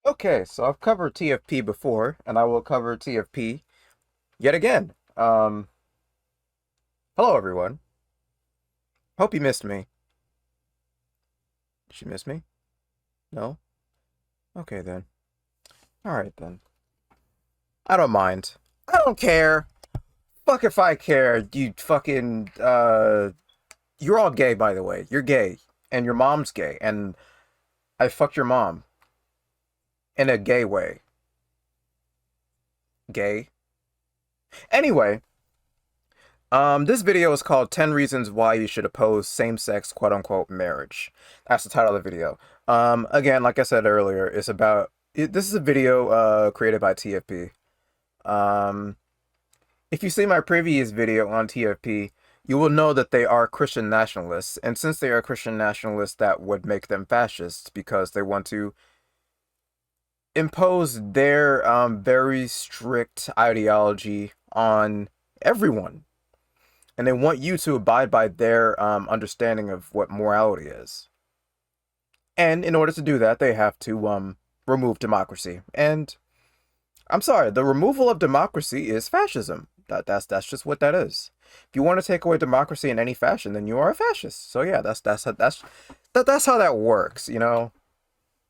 Okay, so I've covered TFP before, and I will cover TFP yet again. Hello everyone. Hope you missed me. Did you miss me? No? Okay then. Alright then. I don't mind. I don't care. Fuck if I care, you fucking, you're all gay, by the way. You're gay. And your mom's gay. And I fucked your mom. In a gay way. Gay. Anyway, this video is called 10 Reasons Why You Should Oppose Same-Sex Quote-Unquote Marriage. That's the title of the video. Again, like I said earlier, it's about... This is a video created by TFP. If you see my previous video on TFP, you will know that they are Christian nationalists. And since they are Christian nationalists, that would make them fascists because they want to impose their very strict ideology on everyone. And they want you to abide by their understanding of what morality is. And in order to do that, they have to remove democracy. And I'm sorry, the removal of democracy is fascism. That's just what that is. If you want to take away democracy in any fashion, then you are a fascist. So yeah, that's how that works. You know,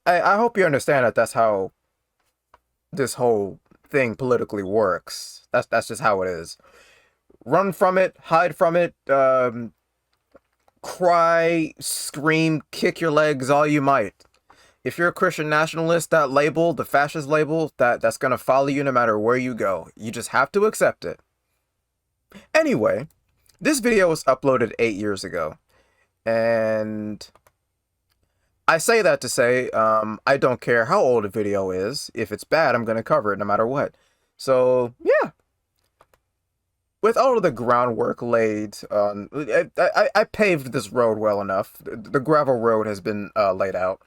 I hope you understand that that's how this whole thing politically works. That's just how it is. Run from it, hide from it, cry, scream, kick your legs all you might. If you're a Christian nationalist, that label, the fascist label, that's gonna follow you no matter where you go. You just have to accept it. Anyway, this video was uploaded 8 years ago. And I say that to say, I don't care how old a video is. If it's bad, I'm gonna cover it no matter what. So, yeah. With all of the groundwork laid, I paved this road well enough. The gravel road has been laid out.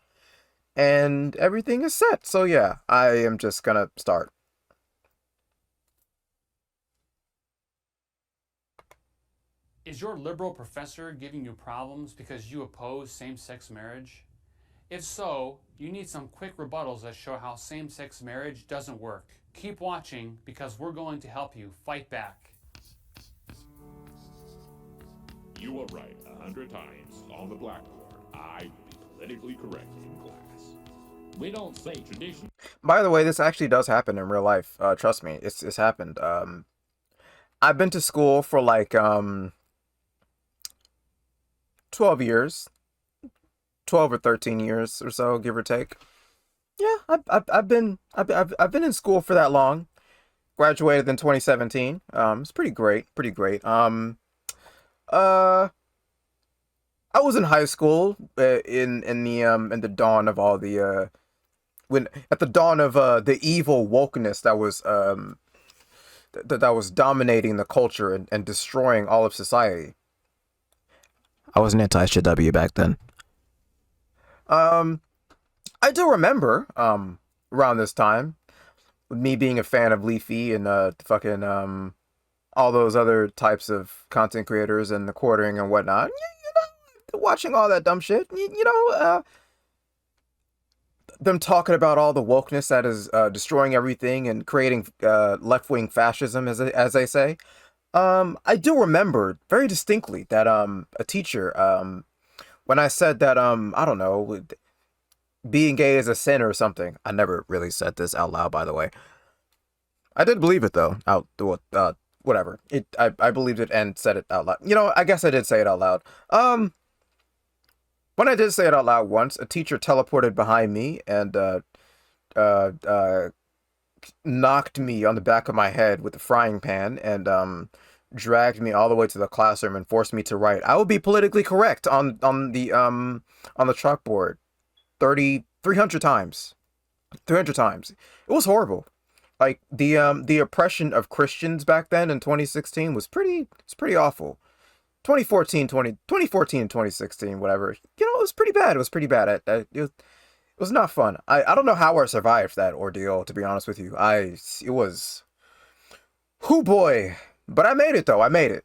And everything is set. So yeah, I am just gonna start. Is your liberal professor giving you problems because you oppose same-sex marriage? If so, you need some quick rebuttals that show how same-sex marriage doesn't work. Keep watching because we're going to help you fight back. You were right 100 times on the blackboard. I will be politically correct in class. We don't say tradition. By the way, this actually does happen in real life. Trust me, it's happened. I've been to school for like 12 years, 12 or 13 years or so, give or take. Yeah, I've been in school for that long. Graduated in 2017. It's pretty great, pretty great. I was in high school in the dawn of all the when at the dawn of the evil wokeness that was that was dominating the culture and destroying all of society. I was an anti-SJW back then. I do remember around this time, with me being a fan of Leafy and fucking all those other types of content creators and the quartering and whatnot. You know, watching all that dumb shit. You know, them talking about all the wokeness that is destroying everything and creating left-wing fascism, as they say. I do remember very distinctly that a teacher, when I said that I don't know, being gay is a sin or something. I never really said this out loud, by the way. I did believe it though. Whatever. I believed it and said it out loud. You know, I guess I did say it out loud. When I did say it out loud once, a teacher teleported behind me and knocked me on the back of my head with a frying pan and dragged me all the way to the classroom and forced me to write. I would be politically correct on the chalkboard 300 times. 300 times. It was horrible. Like the oppression of Christians back then in 2016 was pretty awful. 2014 and 2016, whatever. You know, it was pretty bad. It was pretty bad. It was not fun. I don't know how I survived that ordeal, to be honest with you. It was, whoo boy. But I made it though. I made it.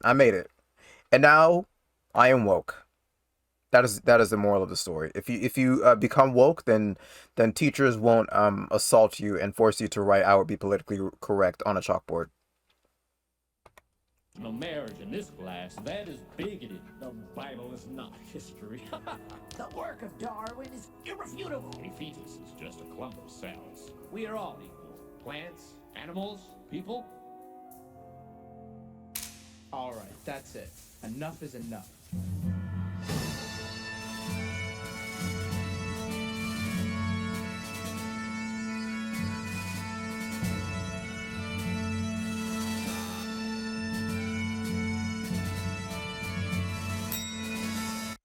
And now I am woke. That is the moral of the story. If you become woke, then teachers won't assault you and force you to write "I would be politically correct" on a chalkboard. No marriage in this class, that is bigoted. The Bible is not history. The work of Darwin is irrefutable. A fetus is just a clump of cells. We are all equal. Plants, animals, people. All right, that's it. Enough is enough.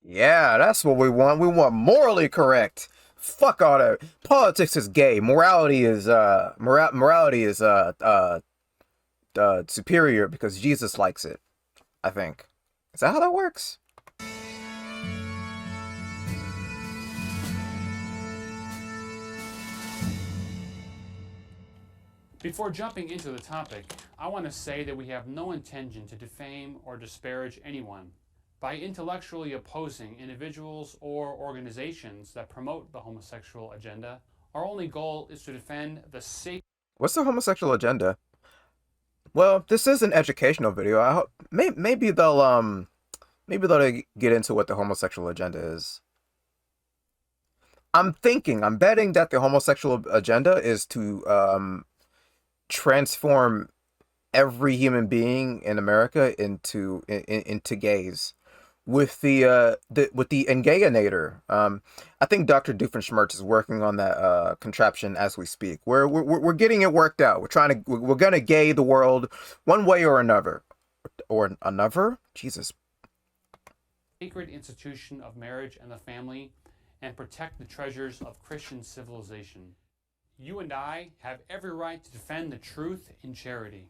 Yeah, that's what we want. We want morally correct. Fuck all that. Politics is gay. Morality is superior because Jesus likes it. I think. Is that how that works? Before jumping into the topic, I want to say that we have no intention to defame or disparage anyone. By intellectually opposing individuals or organizations that promote the homosexual agenda, our only goal is to defend the sacred. What's the homosexual agenda? Well, this is an educational video. I hope maybe they'll get into what the homosexual agenda is. I'm betting that the homosexual agenda is to transform every human being in America into gays with the Engayinator. I think Dr. Doofenshmirtz is working on that contraption as we speak. We're getting it worked out. We're gonna gay the world one way or another. Or another? Jesus. Sacred institution of marriage and the family, and protect the treasures of Christian civilization. You and I have every right to defend the truth in charity.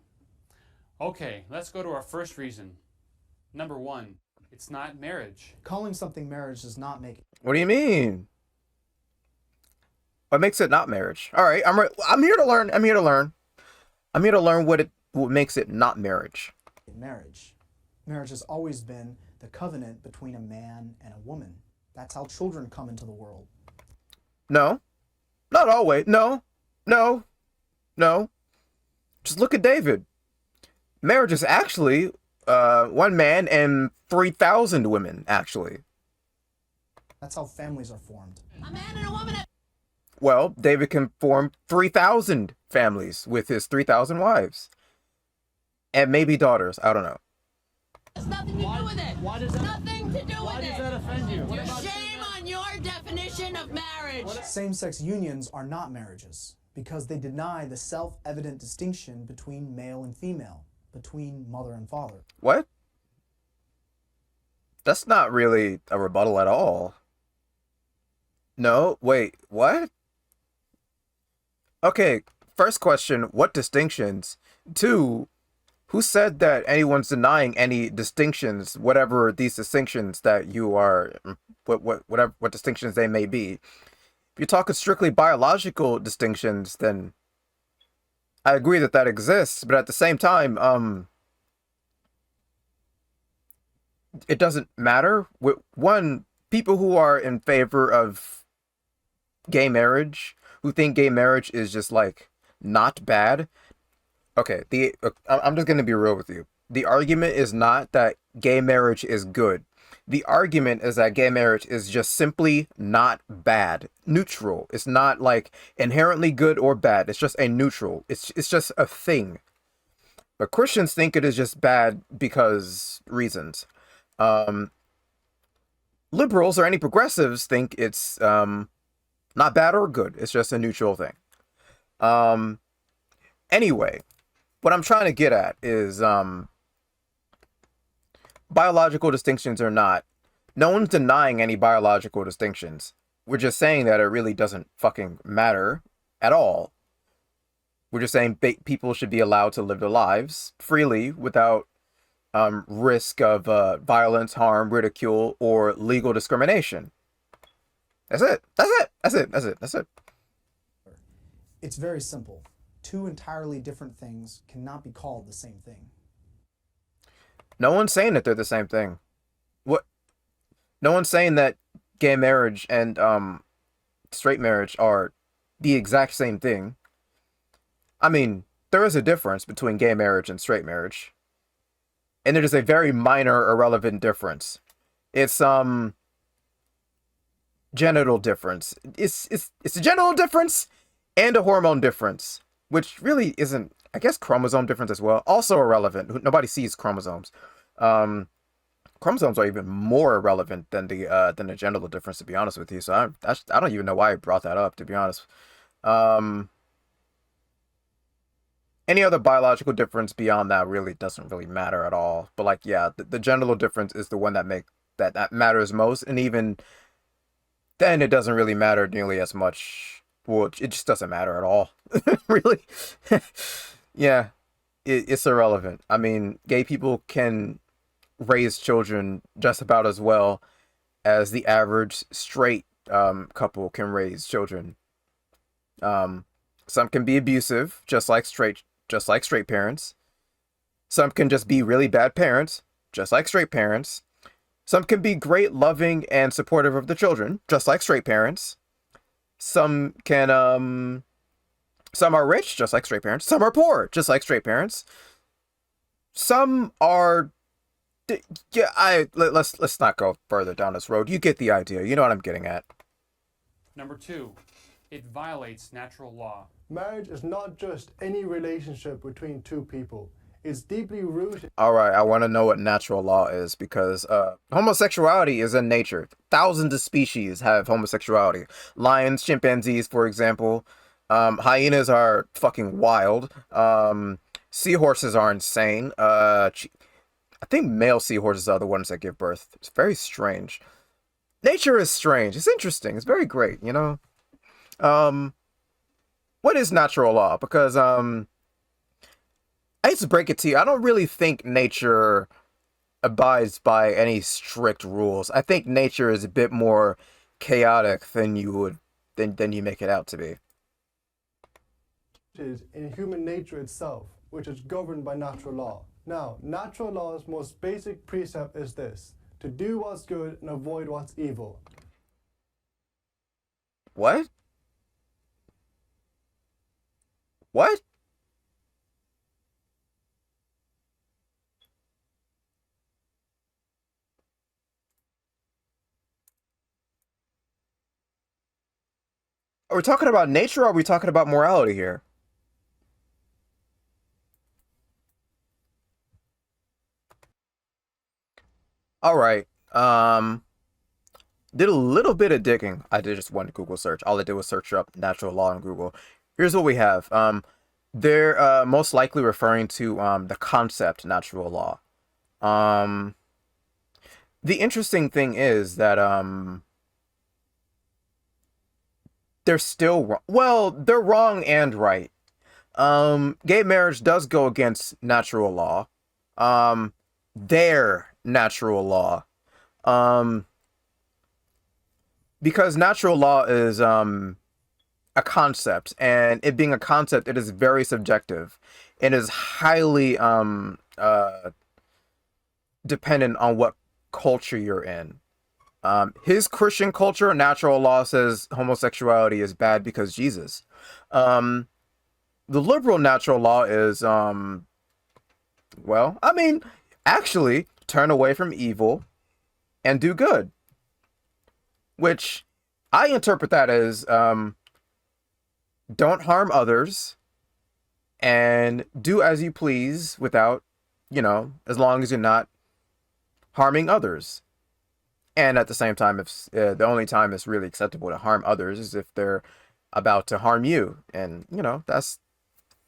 Okay, let's go to our first reason. Number 1, it's not marriage. Calling something marriage does not make it. What do you mean? What makes it not marriage? All right, I'm here to learn. I'm here to learn what makes it not marriage. Marriage. Marriage has always been the covenant between a man and a woman. That's how children come into the world. No. Not always. No. Just look at David. Marriage is actually one man and 3,000 women, actually. That's how families are formed. A man and a woman. Well, David can form 3,000 families with his 3,000 wives. And maybe daughters. I don't know. Has nothing to do with it. Why does that? Nothing to do with it. Why does that offend you? What about Shame on your definition of marriage. Same-sex unions are not marriages because they deny the self-evident distinction between male and female, between mother and father. What? That's not really a rebuttal at all. No, wait, what? Okay, first question, what distinctions? 2, who said that anyone's denying any distinctions, whatever these distinctions that you are, what distinctions they may be? If you're talking strictly biological distinctions, then I agree that exists, but at the same time, it doesn't matter. One, people who are in favor of gay marriage, who think gay marriage is just like not bad. Okay, I'm just gonna be real with you. The argument is not that gay marriage is good. The argument is that gay marriage is just simply not bad. Neutral. It's not like inherently good or bad. It's just a neutral. It's just a thing. But Christians think it is just bad because reasons. Liberals or any progressives think it's not bad or good. It's just a neutral thing. Anyway, what I'm trying to get at is biological distinctions or not. No one's denying any biological distinctions. We're just saying that it really doesn't fucking matter at all. We're just saying people should be allowed to live their lives freely without risk of violence, harm, ridicule, or legal discrimination. That's it. It's very simple. 2 entirely different things cannot be called the same thing. No one's saying that they're the same thing. What? No one's saying that gay marriage and straight marriage are the exact same thing. I mean, there is a difference between gay marriage and straight marriage, and it is a very minor, irrelevant difference. It's genital difference. It's a genital difference and a hormone difference, which really isn't. I guess chromosome difference as well. Also irrelevant. Nobody sees chromosomes. Chromosomes are even more irrelevant than the genital difference, to be honest with you. So I don't even know why I brought that up, to be honest. Any other biological difference beyond that really doesn't really matter at all. But like, yeah, the genital difference is the one that matters most, and even then, it doesn't really matter nearly as much. Well, it just doesn't matter at all, really. Yeah, it's irrelevant. I mean, gay people can raise children just about as well as the average straight couple can raise children. Some can be abusive, just like straight parents. Some can just be really bad parents, just like straight parents. Some can be great, loving, and supportive of the children, just like straight parents. Some can some are rich, just like straight parents. Some are poor, just like straight parents. Some are yeah, let's not go further down this road. You get the idea. You know what I'm getting at. Number 2, it violates natural law. Marriage is not just any relationship between two people. It's deeply rooted. All right, I want to know what natural law is, because homosexuality is in nature. Thousands of species have homosexuality. Lions, chimpanzees, for example. Hyenas are fucking wild. Seahorses are insane. I think male seahorses are the ones that give birth. It's very strange. Nature is strange. It's interesting. It's very great, you know? What is natural law? Because, I hate to break it to you, I don't really think nature abides by any strict rules. I think nature is a bit more chaotic than you make it out to be. Is in human nature itself, which is governed by natural law. Now, natural law's most basic precept is this: to do what's good and avoid what's evil. What? What? Are we talking about nature, or are we talking about morality here? All right. Did a little bit of digging. I did just one Google search. All I did was search up natural law in Google. Here's what we have. They're most likely referring to the concept natural law. The interesting thing is that they're still wrong. Well, they're wrong and right. Gay marriage does go against natural law. Their natural law. Because natural law is a concept, and it being a concept, it is very subjective and is highly dependent on what culture you're in. His Christian culture, natural law says homosexuality is bad because Jesus. The liberal natural law is, well, I mean, actually, turn away from evil and do good. Which I interpret that as, don't harm others and do as you please without, as long as you're not harming others. And at the same time, if the only time it's really acceptable to harm others is if they're about to harm you. And,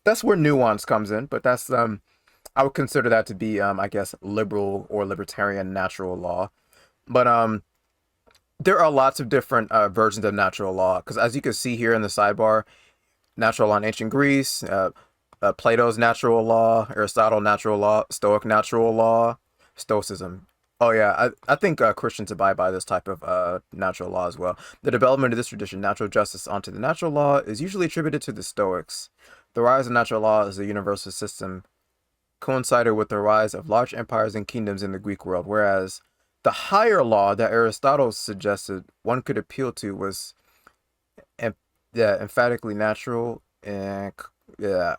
that's where nuance comes in. But that's, I would consider that to be, I guess, liberal or libertarian natural law. But there are lots of different versions of natural law. Because as you can see here in the sidebar, natural law in ancient Greece, Plato's natural law, Aristotle natural law, Stoic natural law, Stoicism. Oh yeah, I think Christians abide by this type of natural law as well. The development of this tradition, natural justice onto the natural law, is usually attributed to the Stoics. The rise of natural law as a universal system coincided with the rise of large empires and kingdoms in the Greek world, whereas The higher law that Aristotle suggested one could appeal to was yeah, emphatically natural and yeah,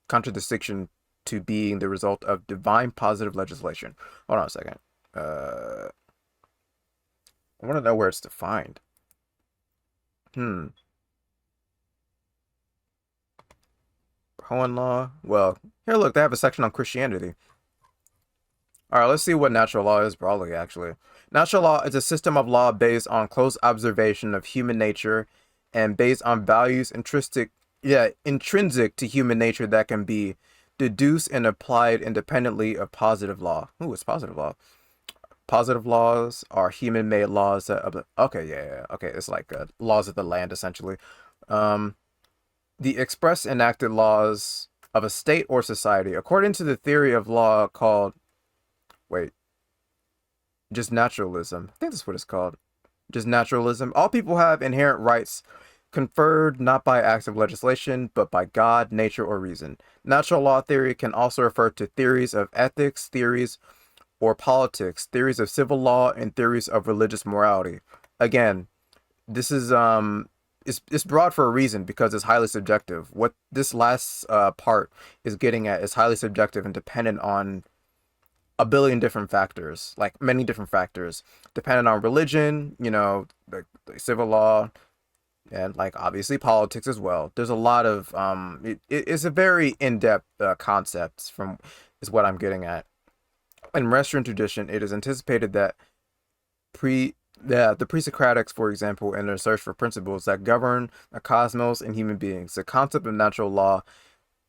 contradistinction to being the result of divine positive legislation. Hold on a second. I want to know where it's defined. Cohen law. Well, here, look, they have a section on Christianity. All right, let's see what natural law is broadly, actually. Natural law is a system of law based on close observation of human nature and based on values intrinsic to human nature that can be deduced and applied independently of positive law. Ooh, what's positive law? Positive laws are human-made laws that... Okay, yeah. Okay, it's like laws of the land, essentially. The express enacted laws of a state or society, according to the theory of law called... Wait. Just naturalism. I think that's what it's called. Just naturalism. All people have inherent rights conferred not by acts of legislation, but by God, nature, or reason. Natural law theory can also refer to theories of ethics, theories or politics, theories of civil law, and theories of religious morality. Again, this is it's broad for a reason because it's highly subjective. What this last part is getting at is highly subjective and dependent on a billion different factors, like many different factors, dependent on religion, like civil law, and like obviously politics as well. There's a lot of it's a very in-depth concept is what I'm getting at. In Western tradition, it is anticipated that the pre-Socratics, for example, in their search for principles that govern the cosmos and human beings, the concept of natural law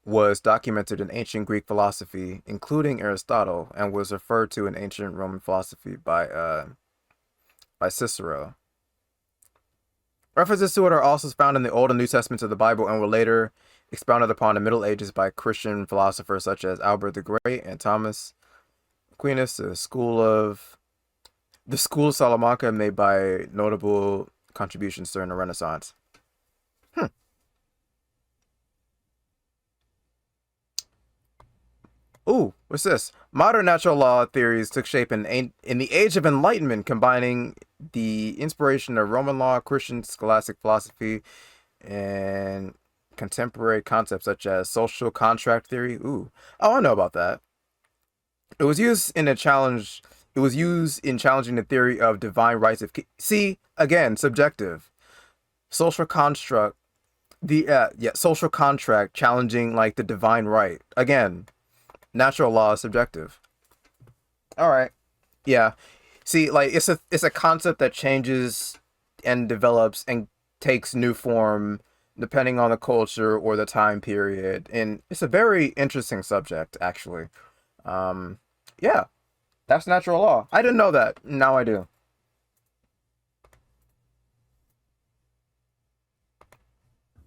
was documented in ancient Greek philosophy, including Aristotle, and was referred to in ancient Roman philosophy by Cicero. References to it are also found in the Old and New Testaments of the Bible and were later expounded upon in the Middle Ages by Christian philosophers such as Albert the Great and Thomas Aquinas. The school of Salamanca made by notable contributions during the Renaissance. Ooh, what's this? Modern natural law theories took shape in the Age of Enlightenment, combining the inspiration of Roman law, Christian scholastic philosophy, and contemporary concepts such as social contract theory. Ooh, I know about that. It was used in challenging the theory of divine rights of... See, again, subjective. Social construct... social contract challenging, like, the divine right. Again, natural law is subjective. All right. Yeah. See, like, it's a concept that changes and develops and takes new form depending on the culture or the time period. And it's a very interesting subject, actually. Yeah. That's natural law. I didn't know that. Now I do.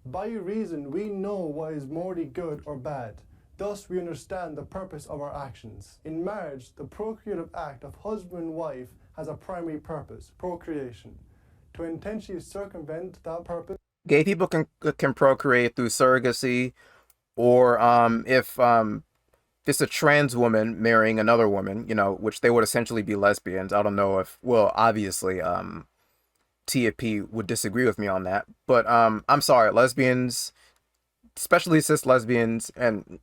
By reason, we know what is morally good or bad. Thus, we understand the purpose of our actions. In marriage, the procreative act of husband and wife has a primary purpose, procreation. To intentionally circumvent that purpose, Gay people can procreate through surrogacy, or if it's a trans woman marrying another woman, which they would essentially be lesbians. I don't know if, well, obviously, TFP would disagree with me on that, but I'm sorry, lesbians, especially cis lesbians, and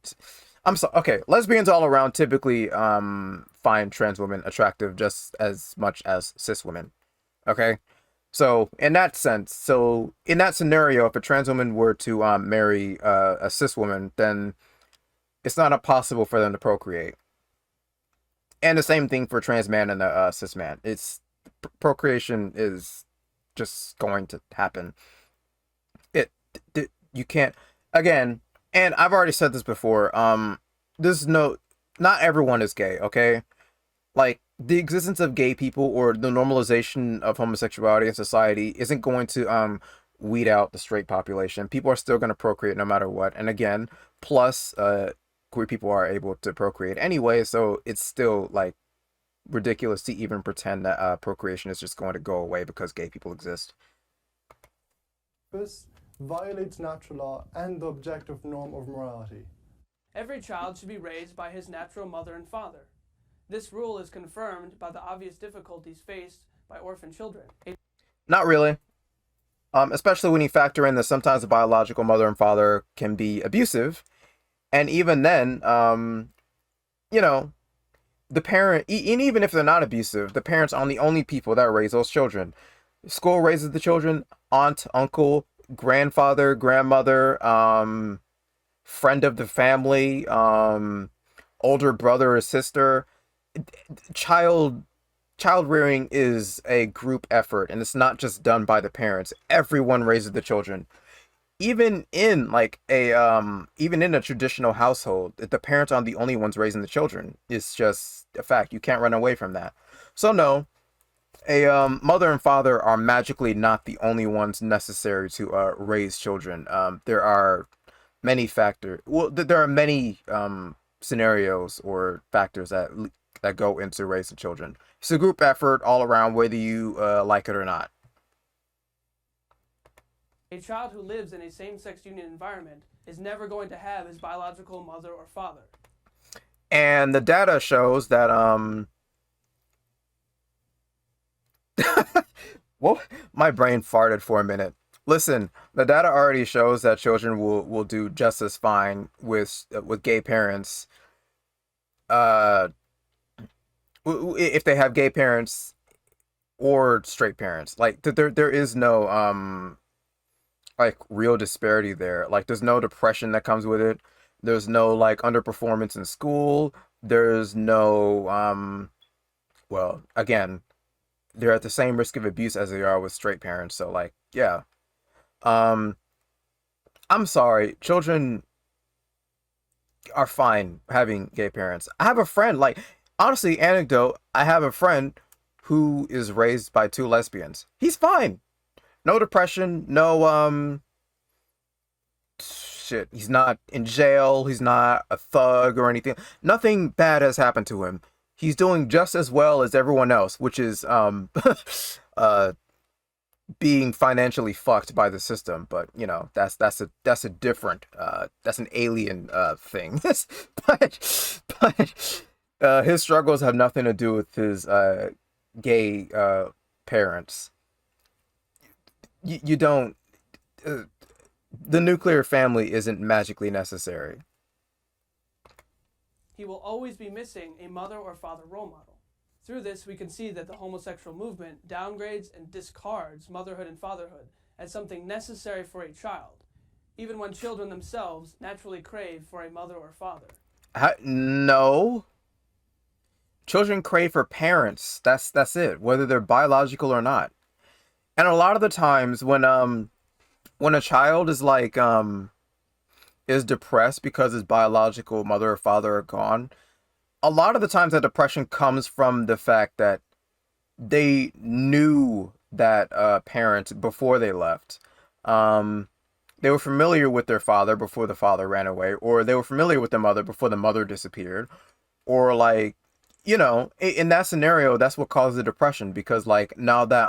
okay, lesbians all around typically find trans women attractive just as much as cis women. Okay, so in that scenario, if a trans woman were to marry a cis woman, then it's not impossible for them to procreate. And the same thing for a trans man and a cis man. Procreation is just going to happen. You can't, again, and I've already said this before, not everyone is gay, okay? Like, the existence of gay people or the normalization of homosexuality in society isn't going to weed out the straight population. People are still going to procreate no matter what. And again, plus queer people are able to procreate anyway, so it's still like ridiculous to even pretend that procreation is just going to go away because gay people exist. this violates natural law and the objective norm of morality. Every child should be raised by his natural mother and father. This rule is confirmed by the obvious difficulties faced by orphan children. Not really. Especially when you factor in that sometimes the biological mother and father can be abusive, and even then, you know, the parent, and even if they're not abusive, the parents aren't the only people that raise those children. School raises the children, aunt, uncle, grandfather, grandmother, friend of the family, older brother or sister. Child rearing is a group effort, and it's not just done by the parents. Everyone raises the children. Even in like even in a traditional household, the parents aren't the only ones raising the children. It's just a fact. You can't run away from that. So no, a mother and father are magically not the only ones necessary to raise children. There are many factors. Well, there are many scenarios or factors that go into raising children. It's a group effort all around, whether you like it or not. A child who lives in a same-sex union environment is never going to have his biological mother or father. And the data shows that well, my brain farted for a minute. Listen, the data already shows that children will do just as fine with gay parents. If they have gay parents or straight parents, like there is no like real disparity there. Like there's no depression that comes with it. There's no like underperformance in school. There's no well, again, they're at the same risk of abuse as they are with straight parents. So like, yeah. I'm sorry, children are fine having gay parents. I have a friend, like, honestly, anecdote, I have a friend who is raised by two lesbians. He's fine. No depression, no shit. He's not in jail, he's not a thug or anything. Nothing bad has happened to him. He's doing just as well as everyone else, which is being financially fucked by the system. But you know, that's a different that's an alien thing. but his struggles have nothing to do with his gay parents. You don't the nuclear family isn't magically necessary. He will always be missing a mother or father role model. Through this, we can see that the homosexual movement downgrades and discards motherhood and fatherhood as something necessary for a child, even when children themselves naturally crave for a mother or father. No. Children crave for parents. That's it, whether they're biological or not. And a lot of the times when a child is like is depressed because his biological mother or father are gone, a lot of the times that depression comes from the fact that they knew that parent before they left. They were familiar with their father before the father ran away, or they were familiar with the mother before the mother disappeared, or like, you know, in that scenario, that's what causes the depression, because like now that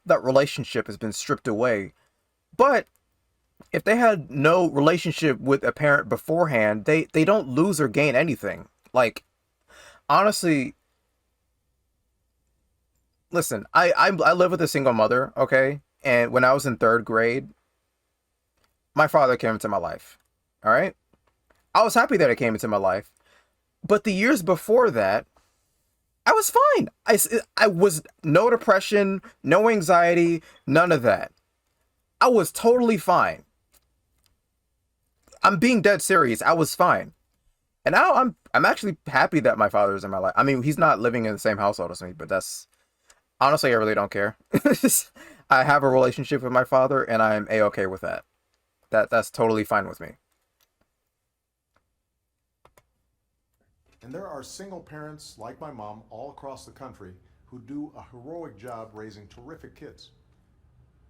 that relationship has been stripped away. But if they had no relationship with a parent beforehand, they don't lose or gain anything. Like, honestly, listen, I live with a single mother, okay? And when I was in 3rd grade, my father came into my life. All right? I was happy that it came into my life. But the years before that, I was fine. I was no depression, no anxiety, none of that. I was totally fine. I'm being dead serious. I was fine. And now I'm actually happy that my father is in my life. I mean, he's not living in the same household as me, but that's honestly, I really don't care. I have a relationship with my father, and I'm a-okay with that. That's totally fine with me. And there are single parents like my mom all across the country who do a heroic job raising terrific kids.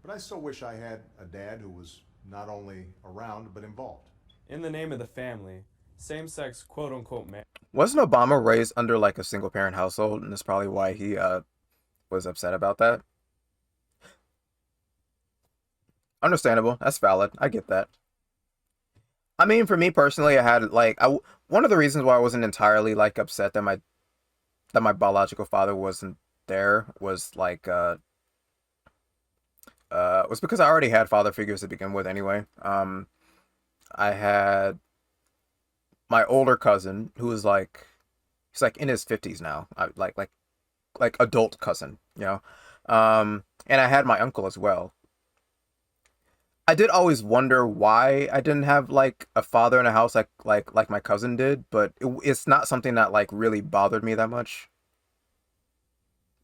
But I still wish I had a dad who was not only around but involved. In the name of the family, same-sex quote-unquote marriage. Wasn't Obama raised under like a single parent household, and that's probably why he was upset about that? Understandable. That's valid. I get that. I mean, for me personally, I had like one of the reasons why I wasn't entirely like upset that my that my biological father wasn't there was like was because I already had father figures to begin with anyway. I had my older cousin who was like, he's like in his 50s now. Like adult cousin, you know. And I had my uncle as well. I did always wonder why I didn't have like a father in a house like my cousin did, but it's not something that like really bothered me that much.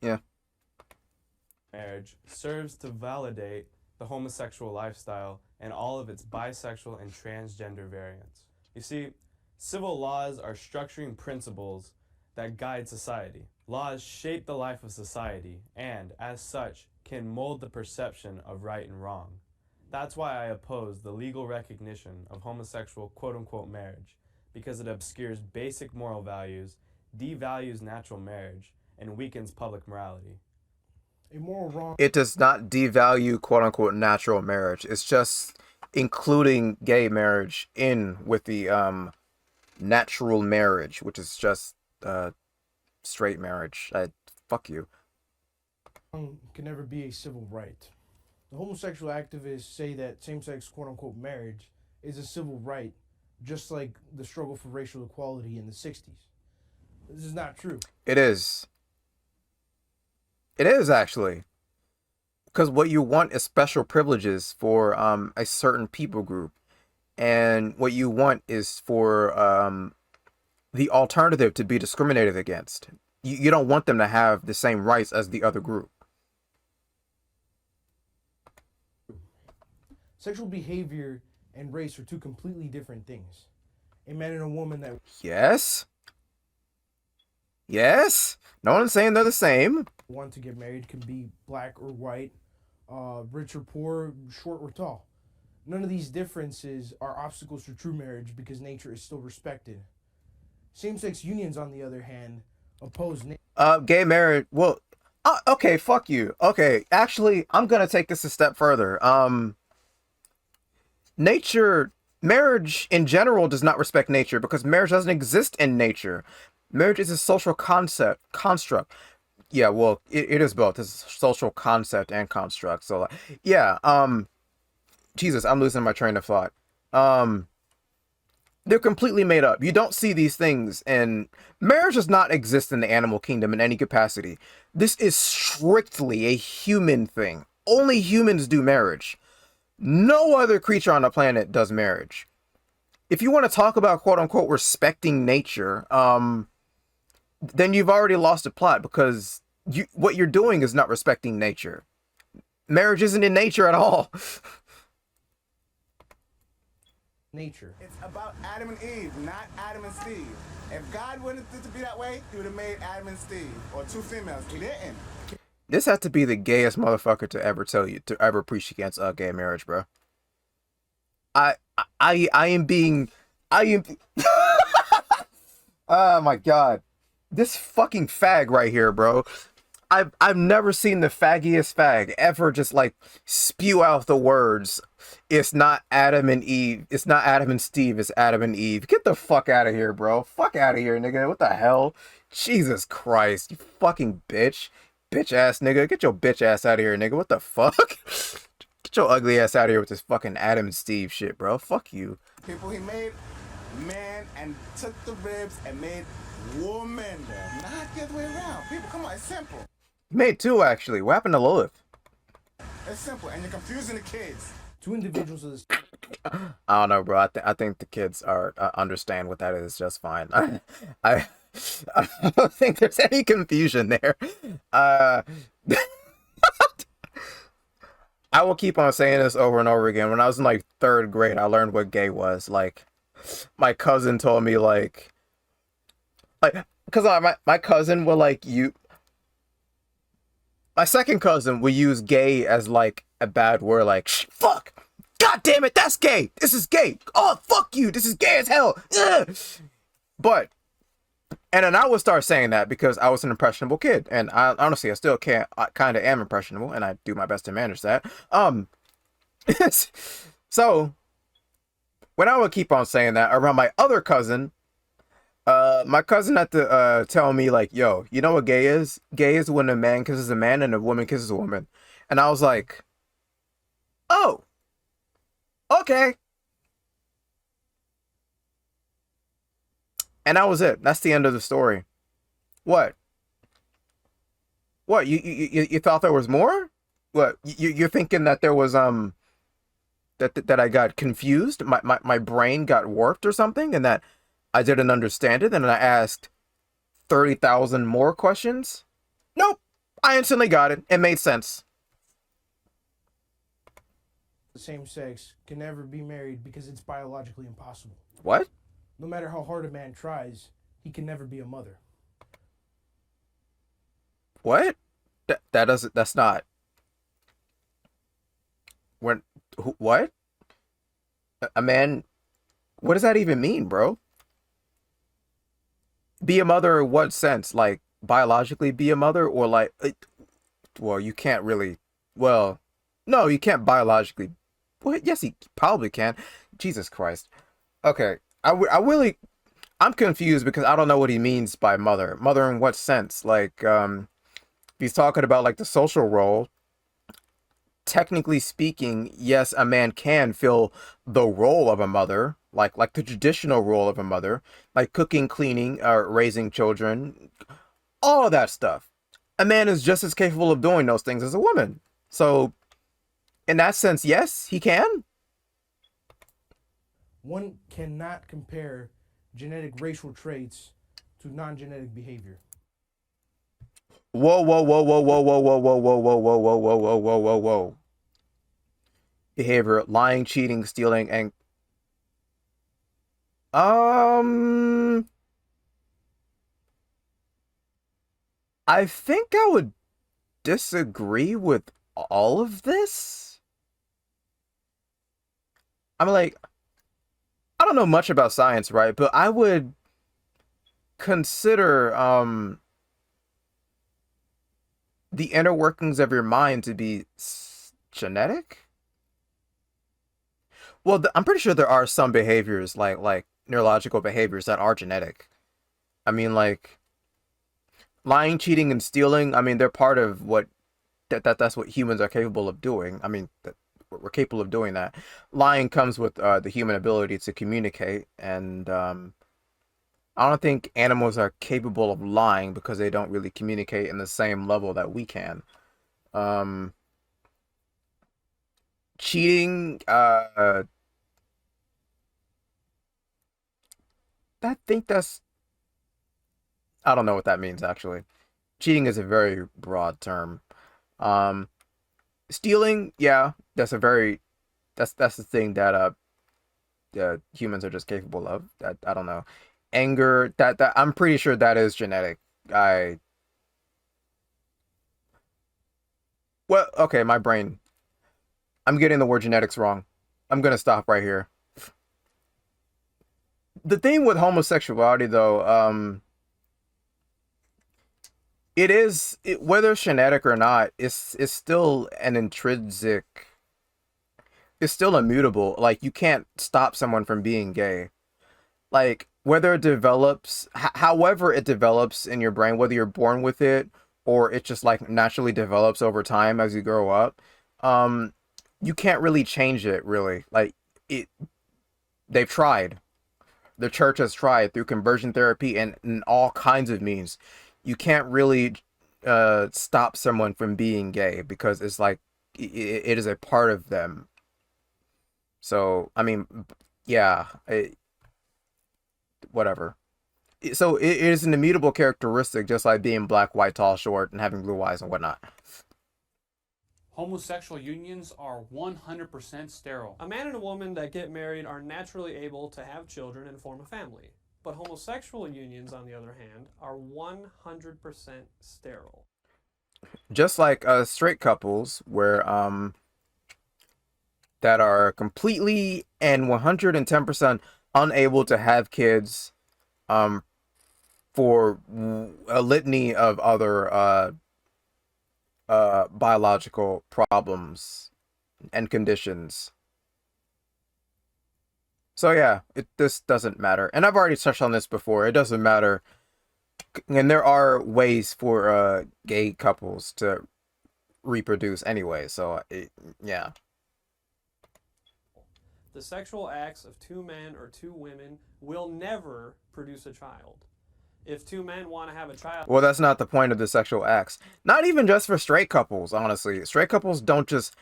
Yeah. Marriage serves to validate the homosexual lifestyle and all of its bisexual and transgender variants. You see, civil laws are structuring principles that guide society. Laws shape the life of society and, as such, can mold the perception of right and wrong. That's why I oppose the legal recognition of homosexual quote-unquote marriage, because it obscures basic moral values, devalues natural marriage, and weakens public morality. A moral wrong. It does not devalue quote-unquote natural marriage. It's just including gay marriage in with the natural marriage, which is just straight marriage. Fuck you. Can never be a civil right. The homosexual activists say that same-sex quote-unquote marriage is a civil right, just like the struggle for racial equality in the 60s. This is not true. It is. It is actually. Because what you want is special privileges for a certain people group. And what you want is for the alternative to be discriminated against. You don't want them to have the same rights as the other group. Sexual behavior and race are two completely different things. A man and a woman that Yes? Yes? No one's saying they're the same. want to get married can be black or white, rich or poor, short or tall. None of these differences are obstacles to true marriage because nature is still respected. Same-sex unions, on the other hand, oppose Gay marriage. Well, okay, fuck you. Okay, actually, I'm gonna take this a step further. Marriage in general does not respect nature because marriage doesn't exist in nature. Marriage is a social construct. Yeah, well, it is both. It's a social concept and construct. So, yeah, Jesus, I'm losing my train of thought. They're completely made up. You don't see these things, and marriage does not exist in the animal kingdom in any capacity. This is strictly a human thing. Only humans do marriage. No other creature on the planet does marriage. If you want to talk about quote-unquote respecting nature, then you've already lost the plot because what you're doing is not respecting nature. Marriage isn't in nature at all. nature. It's about Adam and Eve, not Adam and Steve. If God wanted it to be that way, he would have made Adam and Steve, or two females. He didn't. This has to be the gayest motherfucker to ever tell you to ever preach against gay marriage, bro. I am oh my god. This fucking fag right here, bro. I've never seen the faggiest fag ever just like spew out the words. It's not Adam and Eve. It's not Adam and Steve. It's Adam and Eve. Get the fuck out of here, bro. Fuck out of here, nigga. What the hell? Jesus Christ. You fucking bitch. Bitch ass nigga. Get your bitch ass out of here, nigga. What the fuck? Get your ugly ass out of here with this fucking Adam and Steve shit, bro. Fuck you. People, he made man and took the ribs and made woman. Not the other way around. People, come on, it's simple. He made two, actually. What happened to Lilith? It's simple, and you're confusing the kids. Two individuals of this. I don't know, bro. I think the kids are understand what that is just fine. I don't think there's any confusion there. I will keep on saying this over and over again. When I was in like 3rd grade, I learned what gay was. Like, my cousin told me like because my cousin will like you. My second cousin will use gay as like a bad word, like fuck, god damn it, that's gay. This is gay. Oh fuck you, this is gay as hell. Ugh. But and then I would start saying that because I was an impressionable kid, and I honestly I still can't. I kind of am impressionable, and I do my best to manage that. So when I would keep on saying that around my other cousin, My cousin had to tell me like, yo, you know what gay is? Gay is when a man kisses a man and a woman kisses a woman. And I was like, oh, okay. And that was it. That's the end of the story. What? What? You thought there was more? What? You're thinking that there was that I got confused? My brain got warped or something, and that I didn't understand it, and I asked 30,000 more questions? Nope. I instantly got it. It made sense. The same sex can never be married because it's biologically impossible. What? No matter how hard a man tries, he can never be a mother. What? That doesn't. That's not. When? What? A man? What does that even mean, bro? Be a mother in what sense? Like biologically be a mother, or like? Well, you can't really. Well, no, you can't biologically. What? Yes, he probably can. Jesus Christ. Okay, I really. I'm confused because I don't know what he means by mother. Mother in what sense? Like, he's talking about like the social role. Technically speaking, yes, a man can fill the role of a mother, like the traditional role of a mother, like cooking, cleaning, raising children, all of that stuff. A man is just as capable of doing those things as a woman. So, in that sense, yes, he can. One cannot compare genetic racial traits to non-genetic behavior. Whoa, whoa, whoa, whoa, whoa, whoa, whoa, whoa, whoa, whoa, whoa, whoa, whoa, whoa, whoa, whoa, whoa. Behavior, lying, cheating, stealing, and I think I would disagree with all of this. I'm like, I don't know much about science, right? But I would consider the inner workings of your mind to be genetic. Well, I'm pretty sure there are some behaviors like neurological behaviors that are genetic. I mean, like lying, cheating, and stealing. I mean, they're part of what that's what humans are capable of doing. I mean, we're capable of doing that. Lying comes with the human ability to communicate, and I don't think animals are capable of lying because they don't really communicate in the same level that we can. Um, Cheating, I think that's, I don't know what that means actually. Cheating is a very broad term. Um, Stealing, yeah, that's a very that's the thing that humans are just capable of. That I don't know. Anger, that I'm pretty sure that is genetic. I well, okay, my brain. I'm getting the word genetics wrong. I'm gonna stop right here. The thing with homosexuality, though, whether it's genetic or not, it's still an intrinsic. It's still immutable. Like you can't stop someone from being gay. Like whether it develops, however it develops in your brain, whether you're born with it or it just like naturally develops over time as you grow up, um, you can't really change it. Really, like it. They've tried. The church has tried through conversion therapy and all kinds of means. You can't really stop someone from being gay because it's like it is a part of them. So I mean, yeah, whatever. So it is an immutable characteristic, just like being black, white, tall, short, and having blue eyes and whatnot. Homosexual unions are 100% sterile. A man and a woman that get married are naturally able to have children and form a family. But homosexual unions, on the other hand, are 100% sterile. Just like straight couples, where that are completely and 110% unable to have kids, for a litany of other biological problems and conditions. So yeah, this doesn't matter. And I've already touched on this before. It doesn't matter. And there are ways for gay couples to reproduce anyway. So yeah. The sexual acts of two men or two women will never produce a child. If two men want to have a child... Well, that's not the point of the sexual acts. Not even just for straight couples, honestly. Straight couples don't just...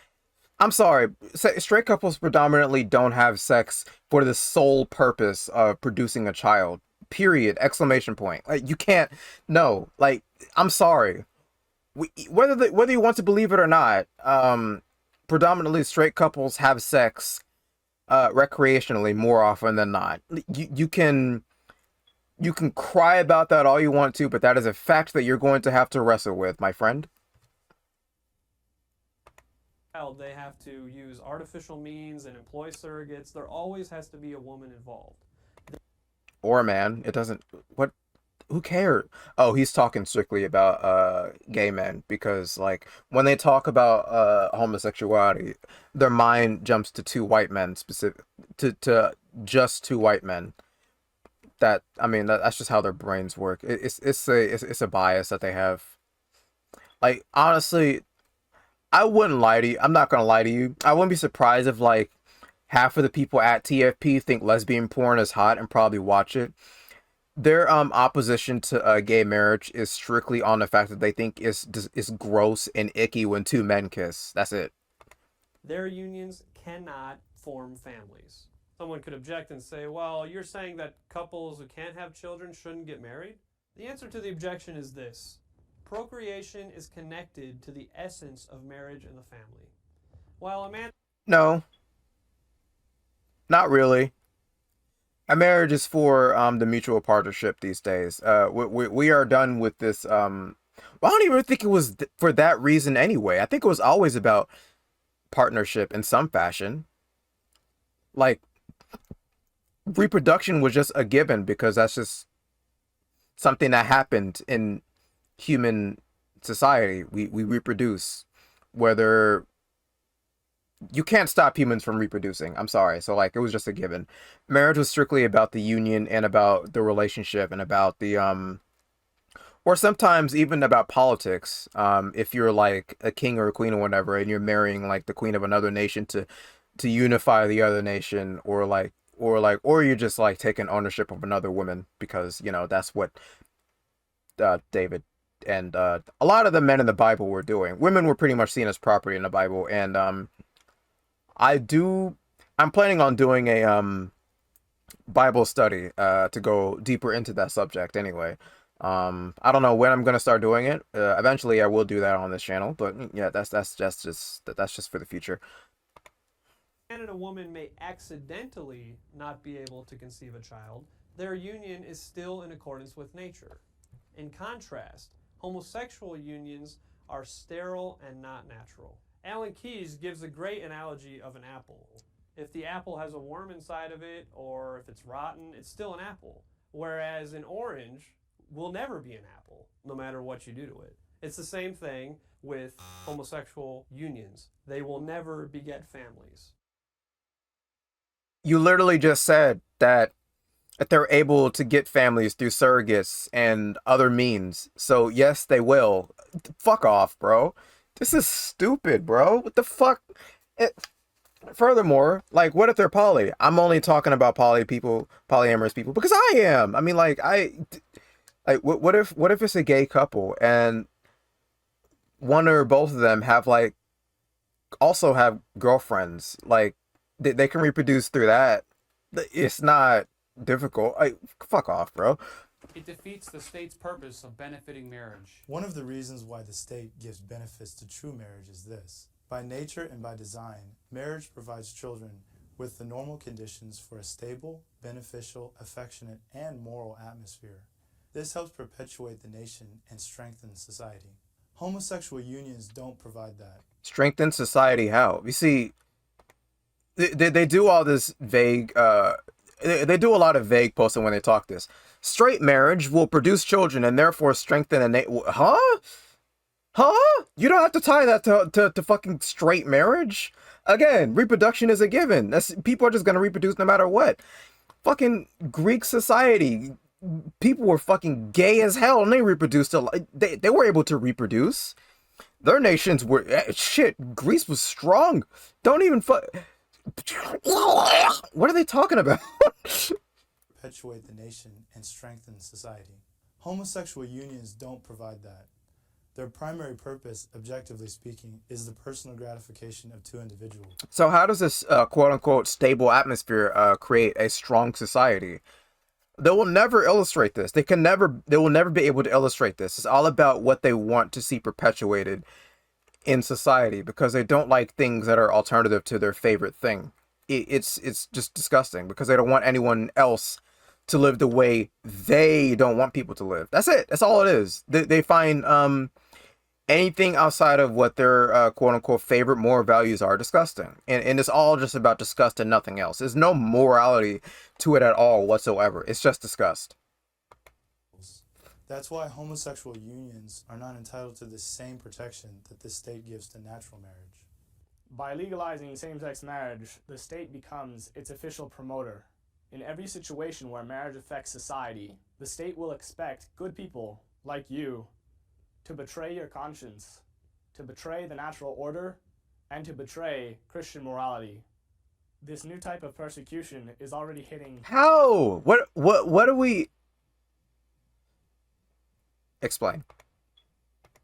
I'm sorry. Straight couples predominantly don't have sex for the sole purpose of producing a child. Period. Exclamation point. Like, you can't... No. Like, I'm sorry. Whether you want to believe it or not, predominantly straight couples have sex recreationally more often than not. You can cry about that all you want to, but that is a fact that you're going to have to wrestle with, my friend. They have to use artificial means and employ surrogates. There always has to be a woman involved. Or a man. It doesn't... What? Who cares? Oh, he's talking strictly about gay men, because like when they talk about homosexuality, their mind jumps to two white men, specific to just two white men. That, I mean, that's just how their brains work. It's a bias that they have. Like, honestly, I wouldn't lie to you. I'm not gonna lie to you. I wouldn't be surprised if like half of the people at TFP think lesbian porn is hot and probably watch it. Their opposition to gay marriage is strictly on the fact that they think it's gross and icky when two men kiss. That's it. Their unions cannot form families. Someone could object and say, well, you're saying that couples who can't have children shouldn't get married? The answer to the objection is this. Procreation is connected to the essence of marriage and the family. While a man... No. Not really. A marriage is for the mutual partnership these days. We are done with this. I don't even think it was for that reason anyway. I think it was always about partnership in some fashion. Like, reproduction was just a given because that's just something that happened in human society. We reproduce, whether... You can't stop humans from reproducing. I'm sorry. So like, it was just a given. Marriage was strictly about the union and about the relationship and about the or sometimes even about politics. If you're like a king or a queen or whatever, and you're marrying like the queen of another nation to unify the other nation, or you're just like taking ownership of another woman because, you know, that's what David and a lot of the men in the Bible were doing. Women were pretty much seen as property in the Bible, and I'm planning on doing a Bible study to go deeper into that subject anyway. I don't know when I'm gonna start doing it. Eventually I will do that on this channel, but yeah, that's just for the future. Man and a woman may accidentally not be able to conceive a child. Their union is still in accordance with nature. In contrast, homosexual unions are sterile and not natural. Alan Keyes gives a great analogy of an apple. If the apple has a worm inside of it, or if it's rotten, it's still an apple. Whereas an orange will never be an apple, no matter what you do to it. It's the same thing with homosexual unions. They will never beget families. You literally just said that they're able to get families through surrogates and other means. So yes, they will. Fuck off, bro. This is stupid, bro. What the fuck? Furthermore, like, what if they're poly? I'm only talking about polyamorous people, because I am. I mean, like, what if it's a gay couple and one or both of them have like also have girlfriends? Like, they can reproduce through that. It's not difficult. Fuck off, bro. It defeats the state's purpose of benefiting marriage. One of the reasons why the state gives benefits to true marriage is this. By nature and by design, marriage provides children with the normal conditions for a stable, beneficial, affectionate, and moral atmosphere. This helps perpetuate the nation and strengthen society. Homosexual unions don't provide that. Strengthen society how? You see, they do all this vague... They do a lot of vague posting when they talk this. Straight marriage will produce children and therefore strengthen a Huh? You don't have to tie that to fucking straight marriage. Again, reproduction is a given. That's people are just gonna reproduce no matter what. Fucking Greek society, people were fucking gay as hell and they reproduced they were able to reproduce. Their nations were shit. Greece was strong. Don't even what are they talking about? Perpetuate the nation and strengthen society. Homosexual unions don't provide that. Their primary purpose, objectively speaking, is the personal gratification of two individuals. So how does this quote-unquote stable atmosphere create a strong society? They will never illustrate this. They will never be able to illustrate this. It's all about what they want to see perpetuated in society because they don't like things that are alternative to their favorite thing. It's just disgusting because they don't want anyone else to live the way they don't want people to live. That's it. That's all it is. They find anything outside of what their quote-unquote favorite moral values are disgusting. And it's all just about disgust and nothing else. There's no morality to it at all whatsoever. It's just disgust. That's why homosexual unions are not entitled to the same protection that the state gives to natural marriage. By legalizing same-sex marriage, the state becomes its official promoter. In every situation where marriage affects society, the state will expect good people, like you, to betray your conscience, to betray the natural order, and to betray Christian morality. This new type of persecution is already hitting... How? What do we... Explain.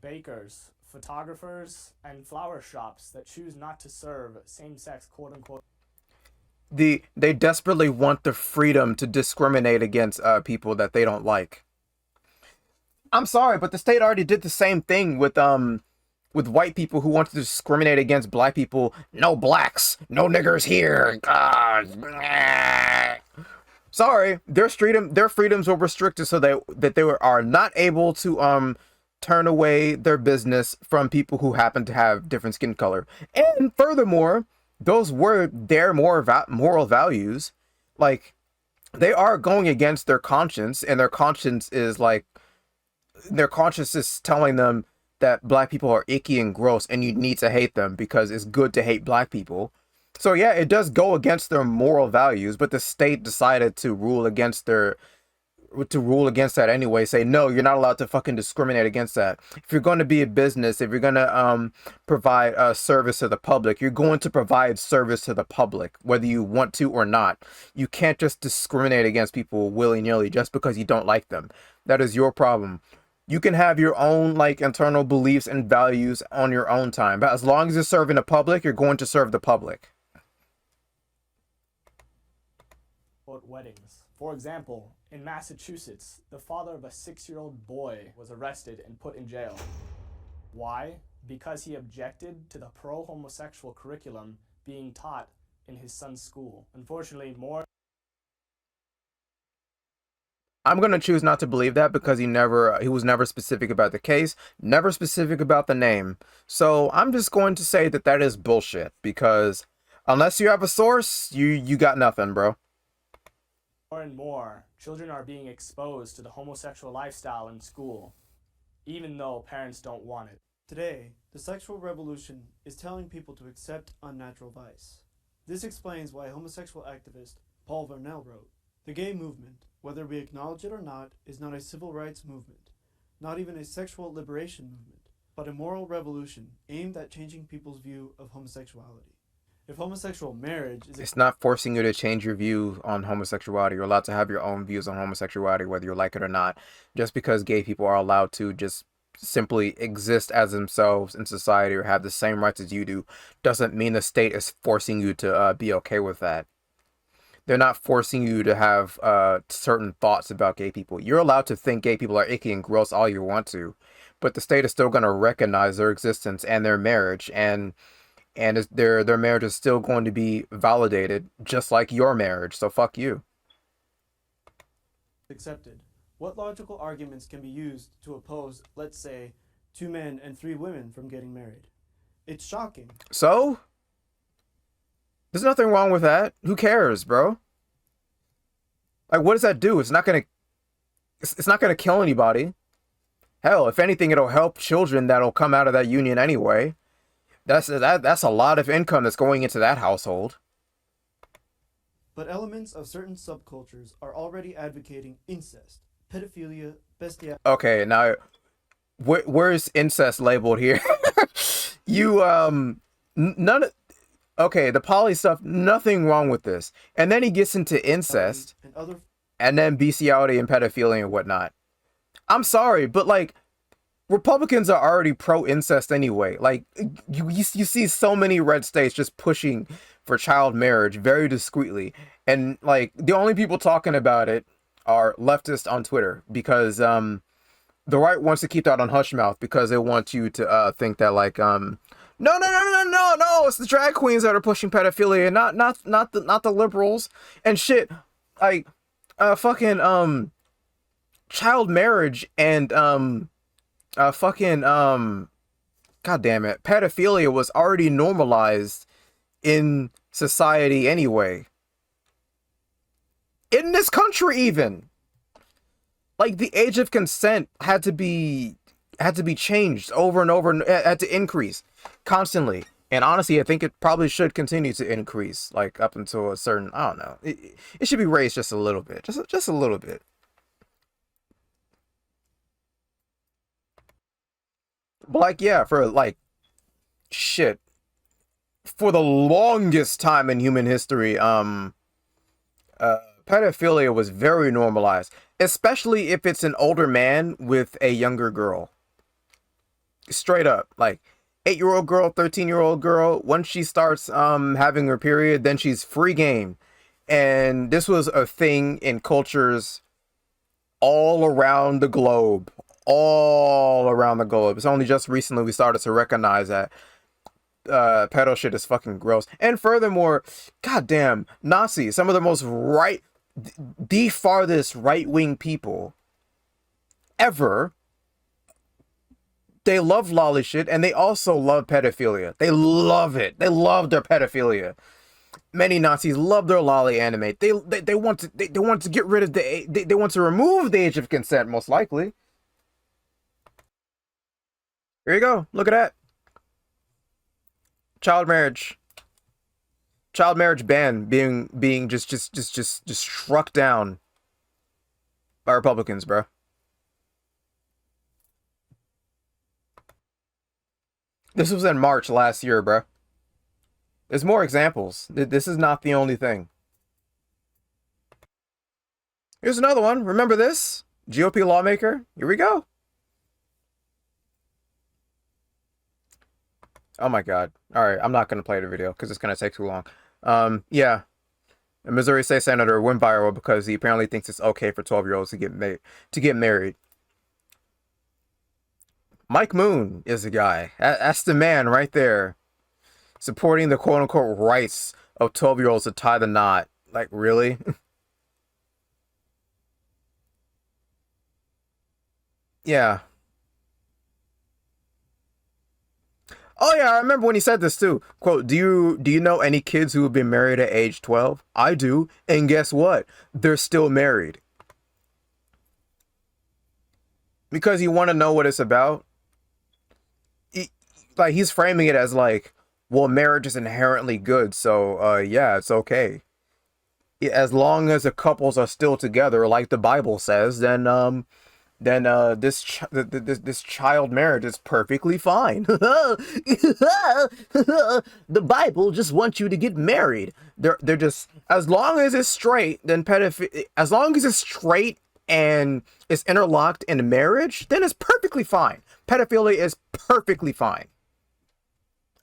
Bakers, photographers, and flower shops that choose not to serve same-sex quote-unquote... They desperately want the freedom to discriminate against people that they don't like. I'm sorry, but the state already did the same thing with white people who want to discriminate against black people. No blacks, no niggers here. Sorry, their freedoms were restricted so that they are not able to turn away their business from people who happen to have different skin color. And furthermore, those were their moral values. Like, they are going against their conscience, and their conscience is telling them that black people are icky and gross and you need to hate them because it's good to hate black people. So yeah, it does go against their moral values, but the state decided to rule against that anyway. Say, no, you're not allowed to fucking discriminate against that. If you're going to be a business, if you're going to provide a service to the public, you're going to provide service to the public, whether you want to or not. You can't just discriminate against people willy-nilly just because you don't like them. That is your problem. You can have your own internal beliefs and values on your own time, but as long as you're serving the public, you're going to serve the public. Weddings. For example, in Massachusetts, the father of a 6-year-old boy was arrested and put in jail. Why? Because he objected to the pro-homosexual curriculum being taught in his son's school. Unfortunately, I'm going to choose not to believe that because he was never specific about the case, never specific about the name. So I'm just going to say that is bullshit because unless you have a source, you got nothing, bro. More and more, children are being exposed to the homosexual lifestyle in school, even though parents don't want it. Today, the sexual revolution is telling people to accept unnatural vice. This explains why homosexual activist Paul Vernell wrote, "The gay movement, whether we acknowledge it or not, is not a civil rights movement, not even a sexual liberation movement, but a moral revolution aimed at changing people's view of homosexuality. If homosexual marriage is..." It's not forcing you to change your view on homosexuality. You're allowed to have your own views on homosexuality, whether you like it or not. Just because gay people are allowed to just simply exist as themselves in society or have the same rights as you do, doesn't mean the state is forcing you to be okay with that. They're not forcing you to have certain thoughts about gay people. You're allowed to think gay people are icky and gross all you want to, but the state is still going to recognize their existence and their marriage, and their marriage is still going to be validated just like your marriage. So fuck you. Accepted. What logical arguments can be used to oppose, let's say, 2 men and 3 women from getting married? It's shocking. So? There's nothing wrong with that. Who cares, bro? Like, what does that do? It's not gonna kill anybody. Hell, if anything, it'll help children that'll come out of that union anyway. That's a lot of income that's going into that household. But elements of certain subcultures are already advocating incest, pedophilia, bestiality. Okay, now where's incest labeled here? You none of, okay, the poly stuff, nothing wrong with this. And then he gets into incest and then bestiality and pedophilia and whatnot. I'm sorry, but like Republicans are already pro-incest anyway. Like you see so many red states just pushing for child marriage very discreetly, and like the only people talking about it are leftists on Twitter, because the right wants to keep that on hush mouth because they want you to think that like no, it's the drag queens that are pushing pedophilia, not the liberals and shit. Like fucking child marriage and fucking god damn it, pedophilia was already normalized in society anyway. In this country even. Like the age of consent had to be changed over and over, and had to increase constantly. And honestly, I think it probably should continue to increase, like up until a certain, I don't know. It should be raised just a little bit. Just a little bit. But like, yeah, for like shit. For the longest time in human history, pedophilia was very normalized, especially if it's an older man with a younger girl. Straight up, like 8-year-old girl, 13-year-old girl, once she starts having her period, then she's free game. And this was a thing in cultures all around the globe. All around the globe. It's only just recently we started to recognize that pedo shit is fucking gross. And furthermore, goddamn, Nazis, some of the most the farthest right-wing people ever, they love lolly shit, and they also love pedophilia. They love it. They love their pedophilia. Many Nazis love their lolly anime. They want to get rid of they want to remove the age of consent, most likely. Here you go. Look at that. Child marriage ban being just struck down by Republicans, bro. This was in March last year, bro. There's more examples. This is not the only thing. Here's another one. Remember this? GOP lawmaker. Here we go. Oh my god. Alright, I'm not going to play the video because it's going to take too long. Yeah. A Missouri State Senator went viral because he apparently thinks it's okay for 12-year-olds to get married. Mike Moon is the guy. That's the man right there. Supporting the quote-unquote rights of 12-year-olds to tie the knot. Like, really? Yeah. Oh yeah, I remember when he said this too. Quote, do you know any kids who have been married at age 12? I do. And guess what? They're still married. Because you want to know what it's about. Like, he's framing it as like, well, marriage is inherently good, so yeah, it's okay. As long as the couples are still together, like the Bible says, then this child marriage is perfectly fine. The Bible just wants you to get married. They're just, as long as it's straight, then as long as it's straight and it's interlocked in marriage, then it's perfectly fine. Pedophilia is perfectly fine.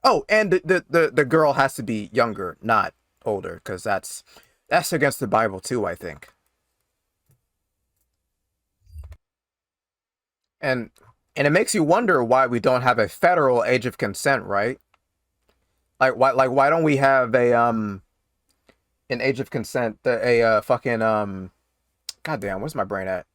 Oh, and the girl has to be younger, not older, because that's against the Bible too, I think. And it makes you wonder why we don't have a federal age of consent, right? Why don't we have a an age of consent, fucking goddamn, where's my brain at?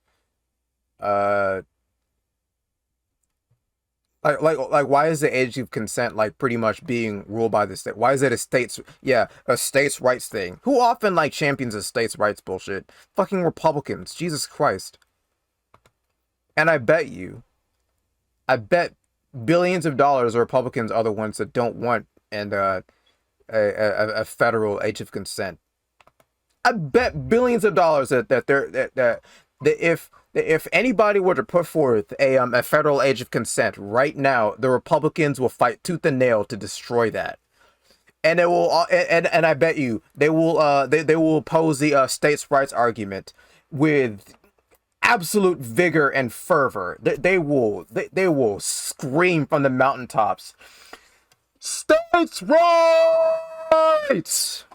Why is the age of consent like pretty much being ruled by the state? Why is it a states rights thing? Who often like champions of states' rights bullshit? Fucking Republicans, Jesus Christ. And I bet you I bet billions of dollars the Republicans are the ones that don't want a federal age of consent. I bet billions of dollars that if anybody were to put forth a federal age of consent right now, the Republicans will fight tooth and nail to destroy that. And it will, and I bet you they will oppose the states' rights argument with absolute vigor and fervor. They will scream from the mountaintops, states' rights!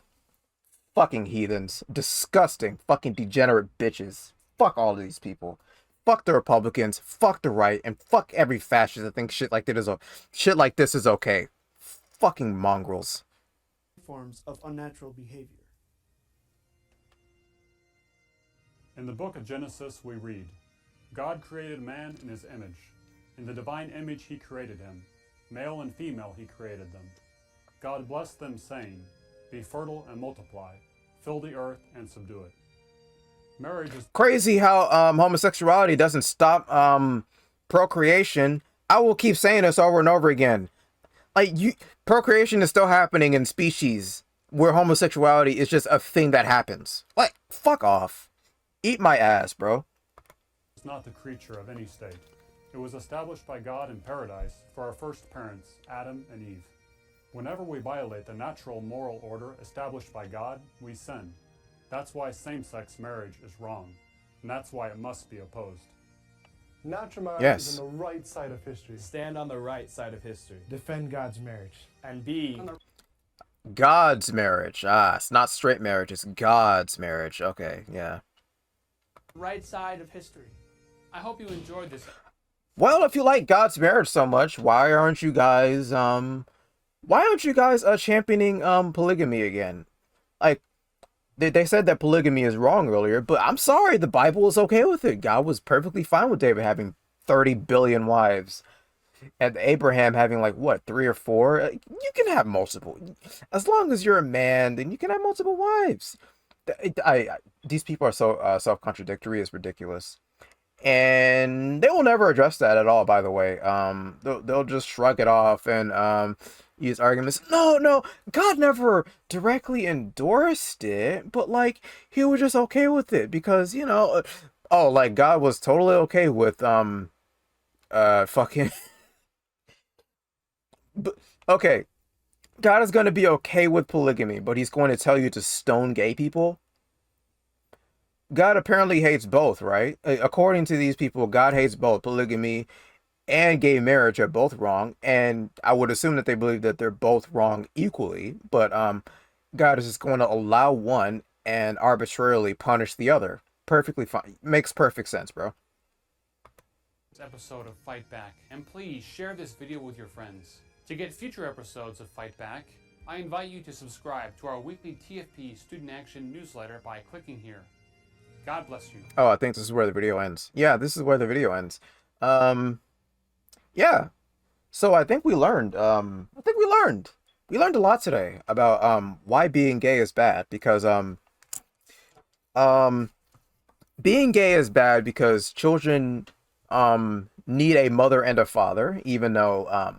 Fucking heathens, disgusting, fucking degenerate bitches. Fuck all of these people. Fuck the Republicans. Fuck the right, and fuck every fascist that thinks shit like this is okay. Fucking mongrels. Forms of unnatural behavior. In the book of Genesis we read, God created man in his image. In the divine image he created him. Male and female he created them. God blessed them, saying, be fertile and multiply, fill the earth and subdue it. Marriage is crazy how homosexuality doesn't stop procreation. I will keep saying this over and over again. Like, procreation is still happening in species where homosexuality is just a thing that happens. Like, fuck off. Eat my ass, bro. It's not the creature of any state. It was established by God in paradise for our first parents, Adam and Eve. Whenever we violate the natural moral order established by God, we sin. That's why same-sex marriage is wrong, and that's why it must be opposed. Natural marriage Yes. is on the right side of history. Stand on the right side of history. Defend God's marriage. And be God's marriage. Ah, it's not straight marriage, it's God's marriage. Okay, yeah. Right side of history. I hope you enjoyed this. Well, if you like God's marriage so much, why aren't you guys championing polygamy again? Like, they said that polygamy is wrong earlier, but I'm sorry, the Bible is okay with it. God was perfectly fine with David having 30 billion wives. And Abraham having, like, what, 3 or 4? You can have multiple. As long as you're a man, then you can have multiple wives. These people are so self-contradictory, it's ridiculous. And they will never address that at all, by the way. They'll just shrug it off and use arguments. No, God never directly endorsed it, but like he was just okay with it because, you know, like God was totally okay with fucking but okay. God is going to be okay with polygamy, but he's going to tell you to stone gay people. God apparently hates both, right? According to these people, God hates both. Polygamy and gay marriage are both wrong, and I would assume that they believe that they're both wrong equally, but God is just going to allow one and arbitrarily punish the other. Perfectly fine. Makes perfect sense, bro. This episode of Fight Back, and please share this video with your friends. To get future episodes of Fight Back, I invite you to subscribe to our weekly TFP Student Action newsletter by clicking here. God bless you. Oh, I think this is where the video ends. Yeah, this is where the video ends. Yeah. So I think we learned. We learned a lot today about why being gay is bad. Because being gay is bad because children need a mother and a father, even though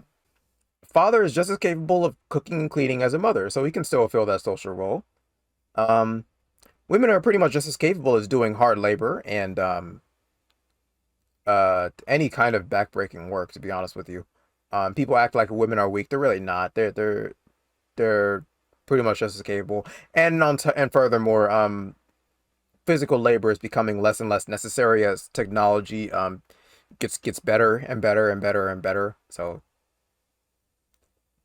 father is just as capable of cooking and cleaning as a mother, so he can still fill that social role. Women are pretty much just as capable as doing hard labor and any kind of backbreaking work, to be honest with you. People act like women are weak. They're really not. They're pretty much just as capable. And and furthermore, physical labor is becoming less and less necessary as technology gets better and better and better and better. So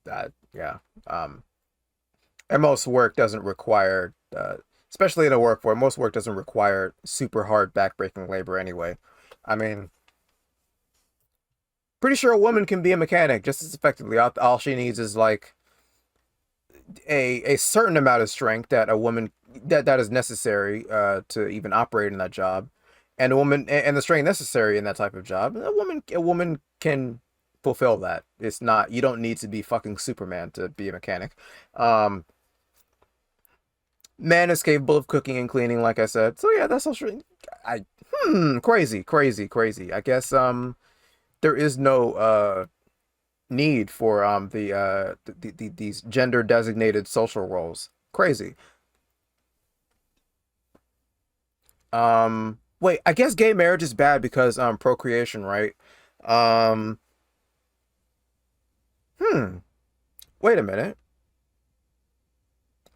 that, yeah. And most work doesn't require especially in a work where most work doesn't require super hard backbreaking labor anyway. I mean, pretty sure a woman can be a mechanic just as effectively. All she needs is like a certain amount of strength that a woman that is necessary to even operate in that job, and the strength necessary in that type of job. A woman can fulfill that. It's not, you don't need to be fucking Superman to be a mechanic. Man is capable of cooking and cleaning, like I said. So yeah, that's all true. Crazy. I guess there is no need for these gender designated social roles. Crazy. Wait, I guess gay marriage is bad because procreation, right? Um, Wait a minute.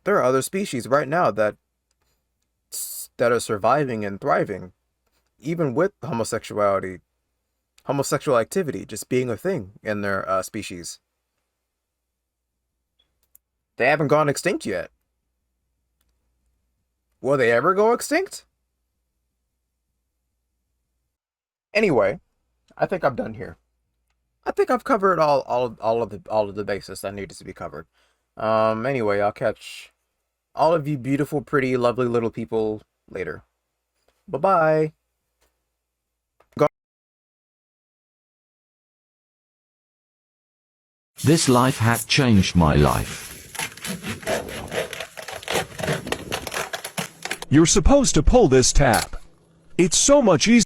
There are other species right now that are surviving and thriving, even with homosexuality, homosexual activity just being a thing in their species. They haven't gone extinct yet. Will they ever go extinct? Anyway, I think I'm done here. I think I've covered all of the bases that needed to be covered. Anyway, I'll catch all of you beautiful, pretty, lovely little people later. Bye-bye. This life hack changed my life. You're supposed to pull this tab. It's so much easier.